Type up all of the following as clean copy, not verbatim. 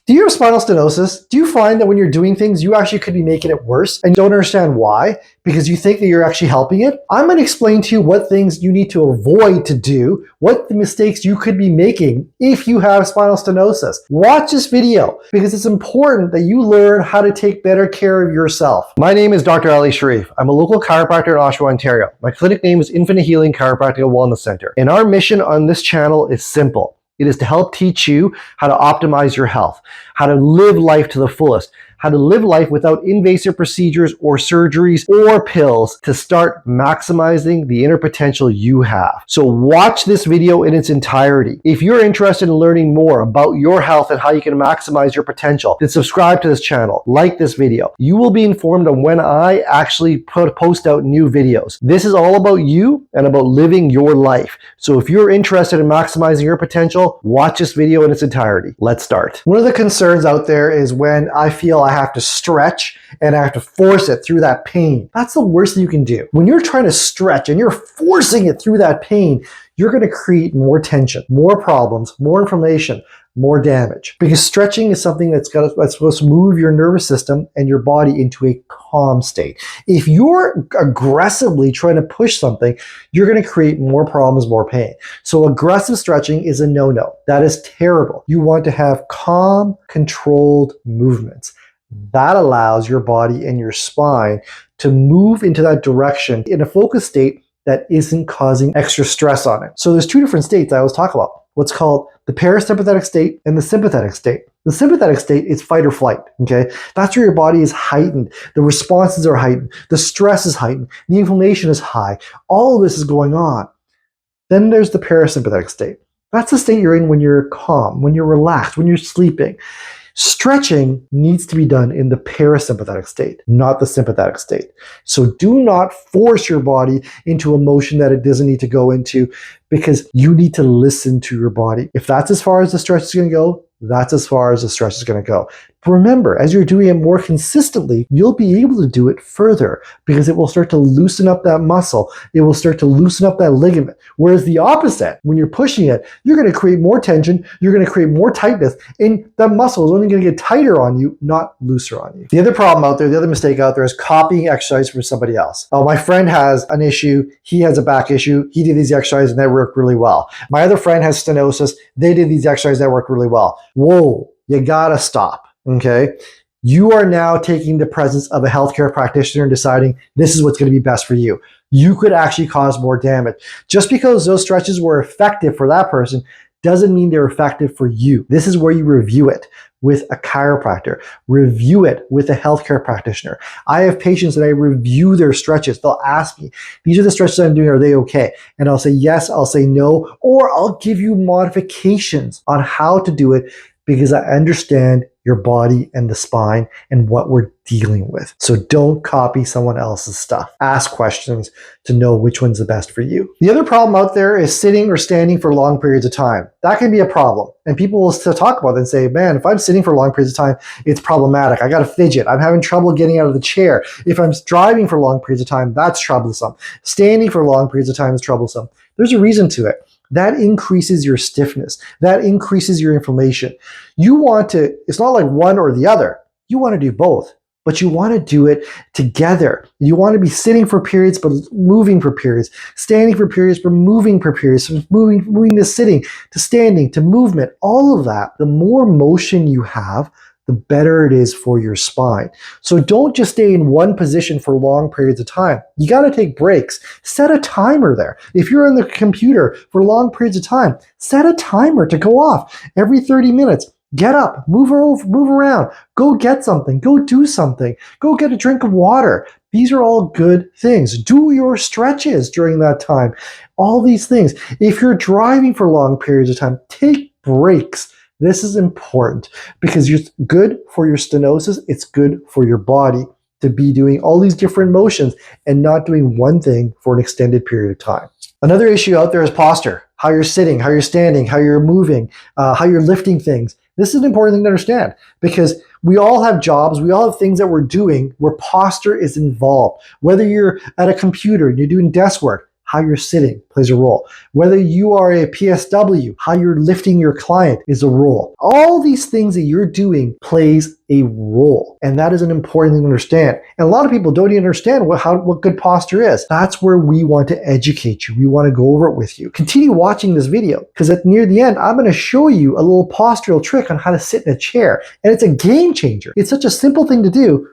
Do you have spinal stenosis? Do you find that when you're doing things, you actually could be making it worse and don't understand why because you think that you're actually helping it? I'm going to explain to you what things you need to avoid to do, what the mistakes you could be making if you have spinal stenosis. Watch this video because it's important that you learn how to take better care of yourself. My name is Dr. Ali Shariff. I'm a local chiropractor in Oshawa, Ontario. My clinic name is Infinite Healing Chiropractic and Wellness Center. And our mission on this channel is simple. It is to help teach you how to optimize your health, how to live life to the fullest, how to live life without invasive procedures or surgeries or pills to start maximizing the inner potential you have. So watch this video in its entirety. If you're interested in learning more about your health and how you can maximize your potential, then subscribe to this channel, like this video. You will be informed on when I actually post out new videos. This is all about you and about living your life. So if you're interested in maximizing your potential, watch this video in its entirety. Let's start. One of the concerns out there is when I feel I have to stretch and I have to force it through that pain. That's the worst thing you can do. When you're trying to stretch and you're forcing it through that pain, you're going to create more tension, more problems, more inflammation, more damage. Because stretching is something that's supposed to move your nervous system and your body into a calm state. If you're aggressively trying to push something, you're going to create more problems, more pain. So aggressive stretching is a no-no. That is terrible. You want to have calm, controlled movements. That allows your body and your spine to move into that direction in a focused state that isn't causing extra stress on it. So there's two different states I always talk about. What's called the parasympathetic state and the sympathetic state. The sympathetic state is fight or flight, okay? That's where your body is heightened. The responses are heightened. The stress is heightened. The inflammation is high. All of this is going on. Then there's the parasympathetic state. That's the state you're in when you're calm, when you're relaxed, when you're sleeping. Stretching needs to be done in the parasympathetic state, not the sympathetic state. So do not force your body into a motion that it doesn't need to go into because you need to listen to your body. If that's as far as the stretch is going to go, that's as far as the stretch is going to go. Remember, as you're doing it more consistently, you'll be able to do it further because it will start to loosen up that muscle. It will start to loosen up that ligament. Whereas the opposite, when you're pushing it, you're going to create more tension, you're going to create more tightness, and that muscle is only going to get tighter on you, not looser on you. The other problem out there, the other mistake out there is copying exercise from somebody else. Oh, my friend has an issue. He has a back issue. He did these exercises and they worked really well. My other friend has stenosis. They did these exercises that worked really well. Whoa, you gotta stop. Okay, you are now taking the presence of a healthcare practitioner and deciding this is what's going to be best for you. You could actually cause more damage. Just because those stretches were effective for that person doesn't mean they're effective for you. This is where you review it with a chiropractor. Review it with a healthcare practitioner. I have patients that I review their stretches. They'll ask me, these are the stretches I'm doing, are they okay? And I'll say yes, I'll say no, or I'll give you modifications on how to do it because I understand your body and the spine and what we're dealing with. So don't copy someone else's stuff. Ask questions to know which one's the best for you. The other problem out there is sitting or standing for long periods of time. That can be a problem. And people will still talk about it and say, man, if I'm sitting for long periods of time, it's problematic. I got to fidget. I'm having trouble getting out of the chair. If I'm driving for long periods of time, that's troublesome. Standing for long periods of time is troublesome. There's a reason to it. That increases your stiffness. That increases your inflammation. You want to, it's not like one or the other. You want to do both, but you want to do it together. You want to be sitting for periods, but moving for periods, standing for periods, but moving for periods, moving to sitting, to standing, to movement, all of that. The more motion you have, the better it is for your spine. So don't just stay in one position for long periods of time. You got to take breaks. Set a timer there. If you're on the computer for long periods of time, set a timer to go off every 30 minutes. Get up, move around, go get something, go do something, go get a drink of water. These are all good things. Do your stretches during that time. All these things. If you're driving for long periods of time, take breaks. This is important because it's good for your stenosis. It's good for your body to be doing all these different motions and not doing one thing for an extended period of time. Another issue out there is posture. How you're sitting, how you're standing, how you're moving, how you're lifting things. This is an important thing to understand because we all have jobs, we all have things that we're doing where posture is involved. Whether you're at a computer and you're doing desk work, how you're sitting plays a role. Whether you are a PSW, how you're lifting your client is a role. All these things that you're doing plays a role. And that is an important thing to understand. And a lot of people don't even understand what good posture is. That's where we want to educate you. We want to go over it with you. Continue watching this video because near the end, I'm going to show you a little postural trick on how to sit in a chair. And it's a game changer. It's such a simple thing to do,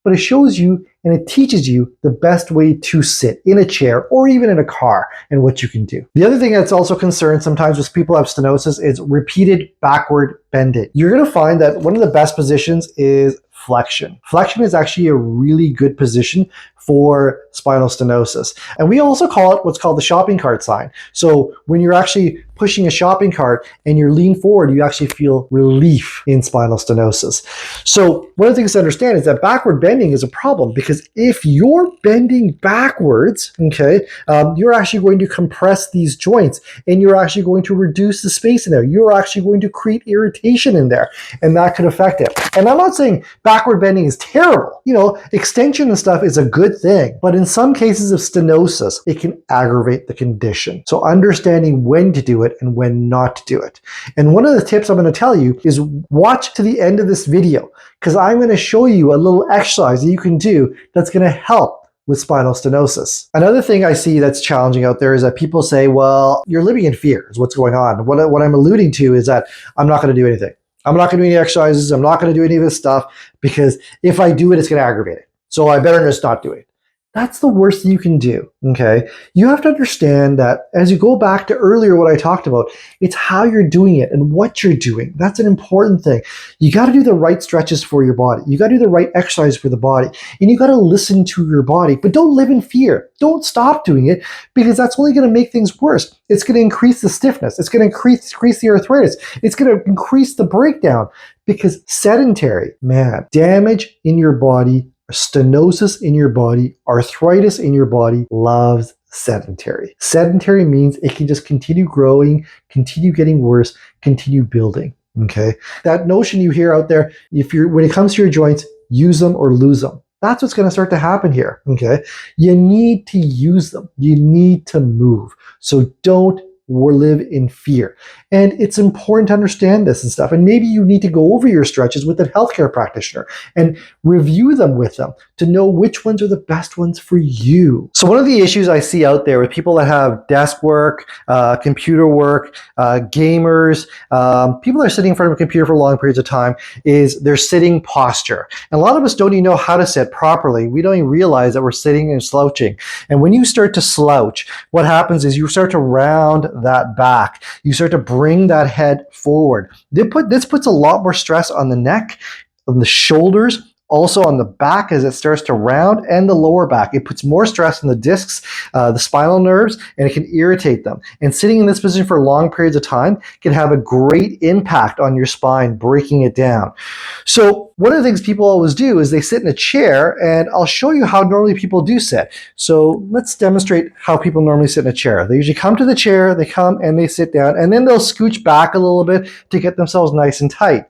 but it shows you and it teaches you the best way to sit in a chair or even in a car and what you can do. The other thing that's also concerned sometimes with people who have stenosis is repeated backward bending. You're going to find that one of the best positions is flexion. Flexion is actually a really good position for spinal stenosis. And we also call it what's called the shopping cart sign. So when you're actually pushing a shopping cart and you lean forward, you actually feel relief in spinal stenosis. So one of the things to understand is that backward bending is a problem because if you're bending backwards, okay, you're actually going to compress these joints and you're actually going to reduce the space in there. You're actually going to create irritation in there and that could affect it. And I'm not saying backward bending is terrible. You know, extension and stuff is a good thing, but in some cases of stenosis, it can aggravate the condition. So understanding when to do it and when not to do it. And one of the tips I'm going to tell you is watch to the end of this video because I'm going to show you a little exercise that you can do that's going to help with spinal stenosis. Another thing I see that's challenging out there is that people say, well, you're living in fear is what's going on. What I'm alluding to is that I'm not going to do anything. I'm not going to do any exercises. I'm not going to do any of this stuff because if I do it, it's going to aggravate it. So I better just not do it. That's the worst thing you can do, okay? You have to understand that as you go back to earlier what I talked about, it's how you're doing it and what you're doing. That's an important thing. You got to do the right stretches for your body. You got to do the right exercise for the body. And you got to listen to your body, but don't live in fear. Don't stop doing it because that's only going to make things worse. It's going to increase the stiffness. It's going to increase the arthritis. It's going to increase the breakdown because sedentary, man, damage in your body, stenosis in your body, arthritis in your body loves sedentary. Sedentary means it can just continue growing, continue getting worse, continue building. Okay. That notion you hear out there, when it comes to your joints, use them or lose them. That's what's going to start to happen here. Okay. You need to use them. You need to move. So don't live in fear. And it's important to understand this and stuff. And maybe you need to go over your stretches with a healthcare practitioner and review them with them to know which ones are the best ones for you. So one of the issues I see out there with people that have desk work, computer work, gamers, people that are sitting in front of a computer for long periods of time is their sitting posture. And a lot of us don't even know how to sit properly. We don't even realize that we're sitting and slouching. And when you start to slouch, what happens is you start to round that back. You start to bring that head forward. This puts a lot more stress on the neck, on the shoulders, also on the back as it starts to round, and the lower back. It puts more stress on the discs, the spinal nerves, and it can irritate them. And sitting in this position for long periods of time can have a great impact on your spine, breaking it down. So one of the things people always do is they sit in a chair, and I'll show you how normally people do sit. So let's demonstrate how people normally sit in a chair. They usually come to the chair, they come and they sit down, and then they'll scooch back a little bit to get themselves nice and tight.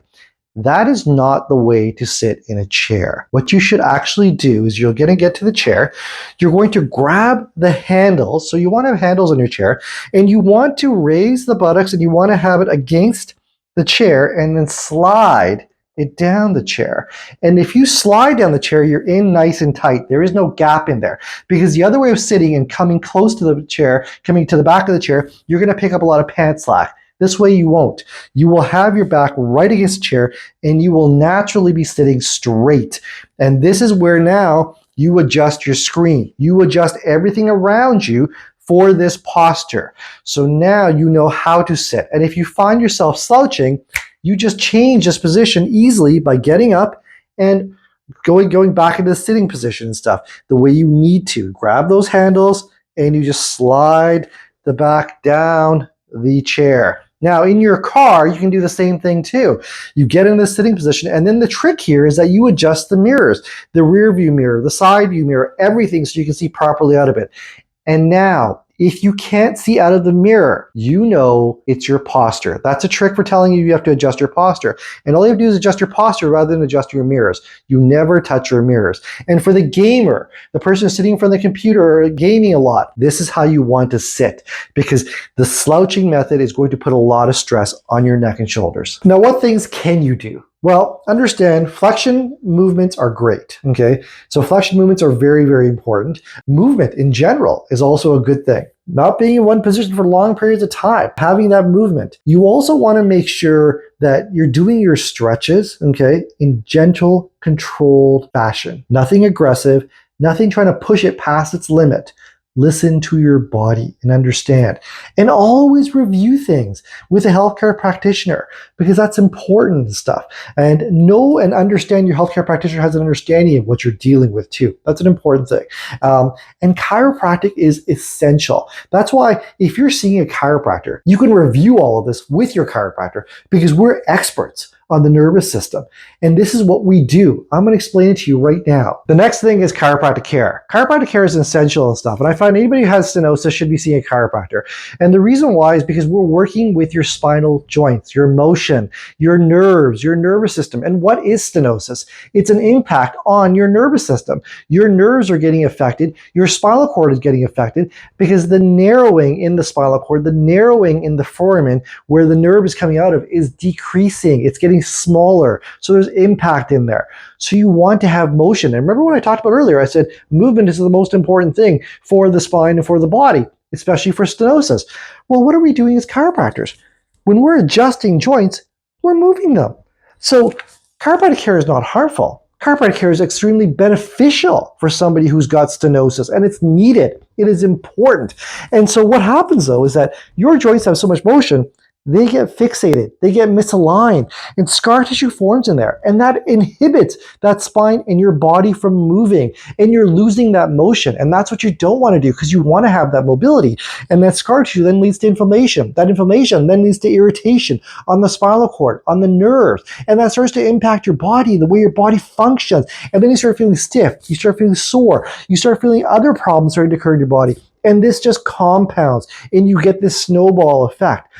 That is not the way to sit in a chair. What you should actually do is you're going to get to the chair. You're going to grab the handles. So you want to have handles on your chair, and you want to raise the buttocks and you want to have it against the chair and then slide it down the chair. And if you slide down the chair, you're in nice and tight. There is no gap in there because the other way of sitting and coming close to the chair, coming to the back of the chair, you're going to pick up a lot of pant slack. This way you won't. You will have your back right against the chair and you will naturally be sitting straight. And this is where now you adjust your screen. You adjust everything around you for this posture. So now you know how to sit. And if you find yourself slouching, you just change this position easily by getting up and going back into the sitting position and stuff the way you need to. Grab those handles and you just slide the back down the chair. Now, in your car, you can do the same thing too. You get in the sitting position, and then the trick here is that you adjust the mirrors, the rear view mirror, the side view mirror, everything so you can see properly out of it. And now, If you can't see out of the mirror, you know it's your posture. That's a trick for telling you have to adjust your posture. And all you have to do is adjust your posture rather than adjust your mirrors. You never touch your mirrors. And for the gamer, the person sitting in front of the computer gaming a lot, this is how you want to sit, because the slouching method is going to put a lot of stress on your neck and shoulders. Now, what things can you do? Well, understand flexion movements are great, okay? So flexion movements are very, very important. Movement in general is also a good thing. Not being in one position for long periods of time, having that movement. You also want to make sure that you're doing your stretches, okay, in gentle, controlled fashion. Nothing aggressive, nothing trying to push it past its limit. Listen to your body and understand. And always review things with a healthcare practitioner, because that's important stuff. And know and understand your healthcare practitioner has an understanding of what you're dealing with too. That's an important thing. And chiropractic is essential. That's why if you're seeing a chiropractor, you can review all of this with your chiropractor, because we're experts on the nervous system. And this is what we do. I'm going to explain it to you right now. The next thing is chiropractic care. Chiropractic care is essential and stuff. And I find anybody who has stenosis should be seeing a chiropractor. And the reason why is because we're working with your spinal joints, your motion, your nerves, your nervous system. And what is stenosis? It's an impact on your nervous system. Your nerves are getting affected. Your spinal cord is getting affected because the narrowing in the spinal cord, the narrowing in the foramen where the nerve is coming out of is decreasing. It's getting smaller. So there's impact in there. So you want to have motion. And remember when I talked about earlier, I said movement is the most important thing for the spine and for the body, especially for stenosis. Well, what are we doing as chiropractors? When we're adjusting joints, we're moving them. So chiropractic care is not harmful. Chiropractic care is extremely beneficial for somebody who's got stenosis, and it's needed. It is important. And so what happens though is that your joints have so much motion, they get fixated, they get misaligned, and scar tissue forms in there. And that inhibits that spine and your body from moving, and you're losing that motion. And that's what you don't want to do, because you want to have that mobility. And that scar tissue then leads to inflammation. That inflammation then leads to irritation on the spinal cord, on the nerves. And that starts to impact your body, the way your body functions. And then you start feeling stiff, you start feeling sore, you start feeling other problems starting to occur in your body. And this just compounds, and you get this snowball effect.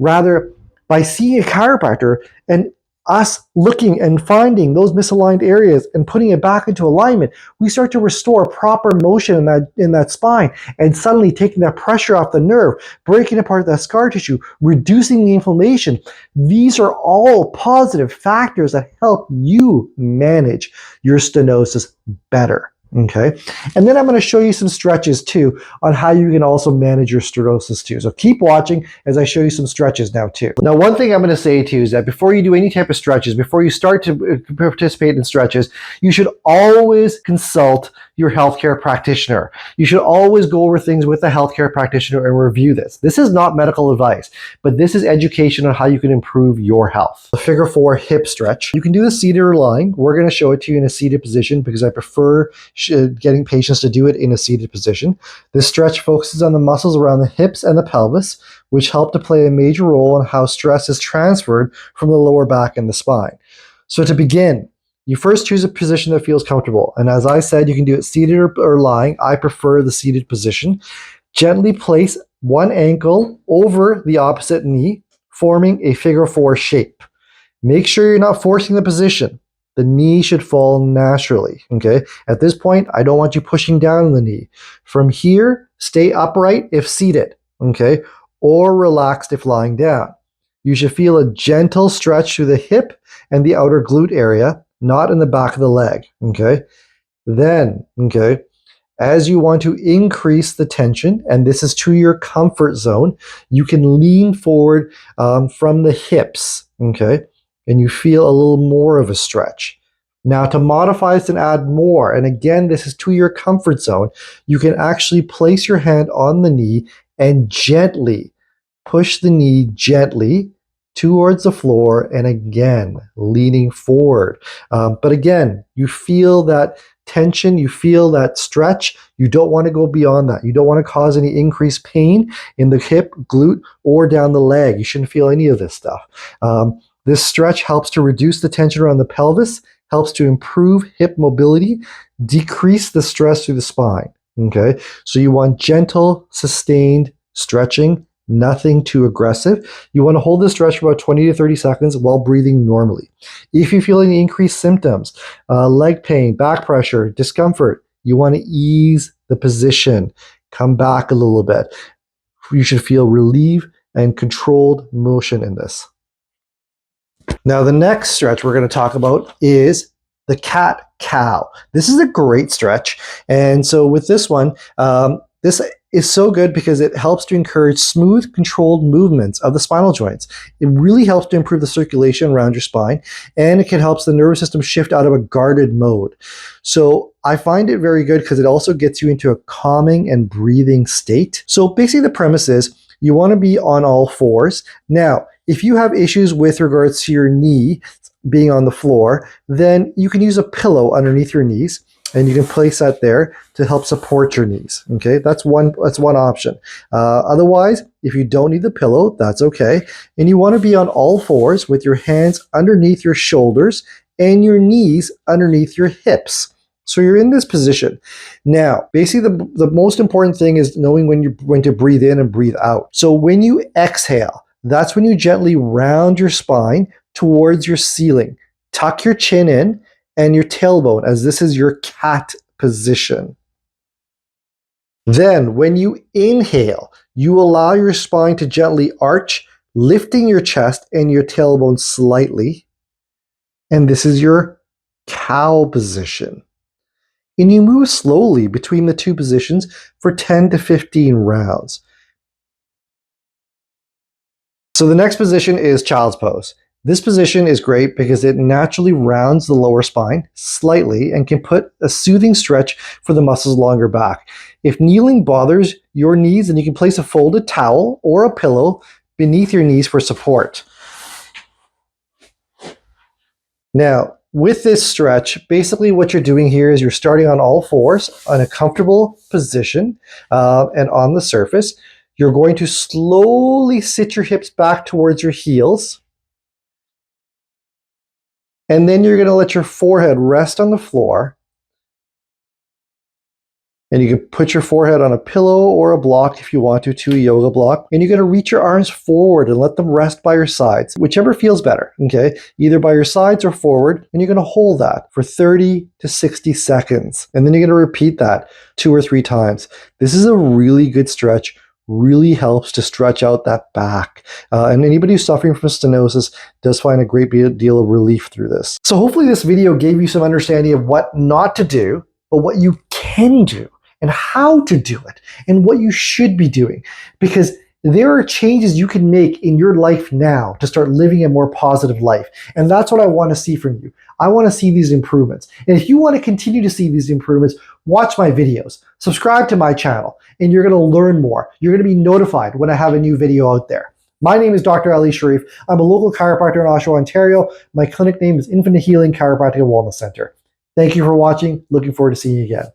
Rather, by seeing a chiropractor and us looking and finding those misaligned areas and putting it back into alignment, we start to restore proper motion in that spine, and suddenly taking that pressure off the nerve, breaking apart that scar tissue, reducing the inflammation. These are all positive factors that help you manage your stenosis better. Okay, and then I'm going to show you some stretches too on how you can also manage your stenosis too. So keep watching as I show you some stretches now too. Now, one thing I'm going to say too is that before you do any type of stretches, before you start to participate in stretches, you should always consult your healthcare practitioner. You should always go over things with a healthcare practitioner and review this. This is not medical advice, but this is education on how you can improve your health. The figure 4 hip stretch. You can do this seated or lying. We're going to show it to you in a seated position because I prefer getting patients to do it in a seated position. This stretch focuses on the muscles around the hips and the pelvis, which help to play a major role in how stress is transferred from the lower back and the spine. So to begin, you first choose a position that feels comfortable. And as I said, you can do it seated or lying. I prefer the seated position. Gently place one ankle over the opposite knee, forming a figure 4 shape. Make sure you're not forcing the position. The knee should fall naturally, okay? At this point, I don't want you pushing down on the knee. From here, stay upright if seated, okay? Or relaxed if lying down. You should feel a gentle stretch through the hip and the outer glute area, not in the back of the leg, okay? Then, okay, as you want to increase the tension, and this is to your comfort zone, you can lean forward from the hips, okay? And you feel a little more of a stretch. Now to modify this and add more, and again, this is to your comfort zone, you can actually place your hand on the knee and gently push the knee gently towards the floor, and again, leaning forward. But again, you feel that tension, you feel that stretch. You don't want to go beyond that. You don't want to cause any increased pain in the hip, glute, or down the leg. You shouldn't feel any of this stuff. This stretch helps to reduce the tension around the pelvis, helps to improve hip mobility, decrease the stress through the spine. Okay, so you want gentle, sustained stretching, nothing too aggressive. You want to hold this stretch for about 20 to 30 seconds while breathing normally. If you feel any increased symptoms, leg pain, back pressure, discomfort, you want to ease the position, come back a little bit. You should feel relief and controlled motion in this. Now, the next stretch we're going to talk about is the cat-cow. This is a great stretch. And so with this one, this is so good because it helps to encourage smooth, controlled movements of the spinal joints. It really helps to improve the circulation around your spine, and it can help the nervous system shift out of a guarded mode. So I find it very good because it also gets you into a calming and breathing state. So basically the premise is you want to be on all fours. Now, if you have issues with regards to your knee being on the floor, then you can use a pillow underneath your knees, and you can place that there to help support your knees. Okay, that's one option. Otherwise, if you don't need the pillow, that's okay. And you want to be on all fours with your hands underneath your shoulders and your knees underneath your hips. So you're in this position. Now, basically the most important thing is knowing when to breathe in and breathe out. So when you exhale, that's when you gently round your spine towards your ceiling. Tuck your chin in and your tailbone, as this is your cat position. Then when you inhale, you allow your spine to gently arch, lifting your chest and your tailbone slightly. And this is your cow position. And you move slowly between the two positions for 10 to 15 rounds. So the next position is child's pose. This position is great because it naturally rounds the lower spine slightly and can put a soothing stretch for the muscles along your back. If kneeling bothers your knees, then you can place a folded towel or a pillow beneath your knees for support. Now, with this stretch, basically what you're doing here is you're starting on all fours on a comfortable position and on the surface. You're going to slowly sit your hips back towards your heels. And then you're going to let your forehead rest on the floor. And you can put your forehead on a pillow or a block if you want to a yoga block. And you're going to reach your arms forward and let them rest by your sides, whichever feels better, okay? Either by your sides or forward. And you're going to hold that for 30 to 60 seconds. And then you're going to repeat that 2 or 3 times. This is a really good stretch. Really helps to stretch out that back. And anybody who's suffering from stenosis does find a great deal of relief through this. So hopefully this video gave you some understanding of what not to do, but what you can do and how to do it and what you should be doing. Because there are changes you can make in your life now to start living a more positive life. And that's what I want to see from you. I want to see these improvements. And if you want to continue to see these improvements, watch my videos, subscribe to my channel, and you're going to learn more. You're going to be notified when I have a new video out there. My name is Dr. Ali Shariff. I'm a local chiropractor in Oshawa, Ontario. My clinic name is Infinite Healing Chiropractic and Wellness Center. Thank you for watching. Looking forward to seeing you again.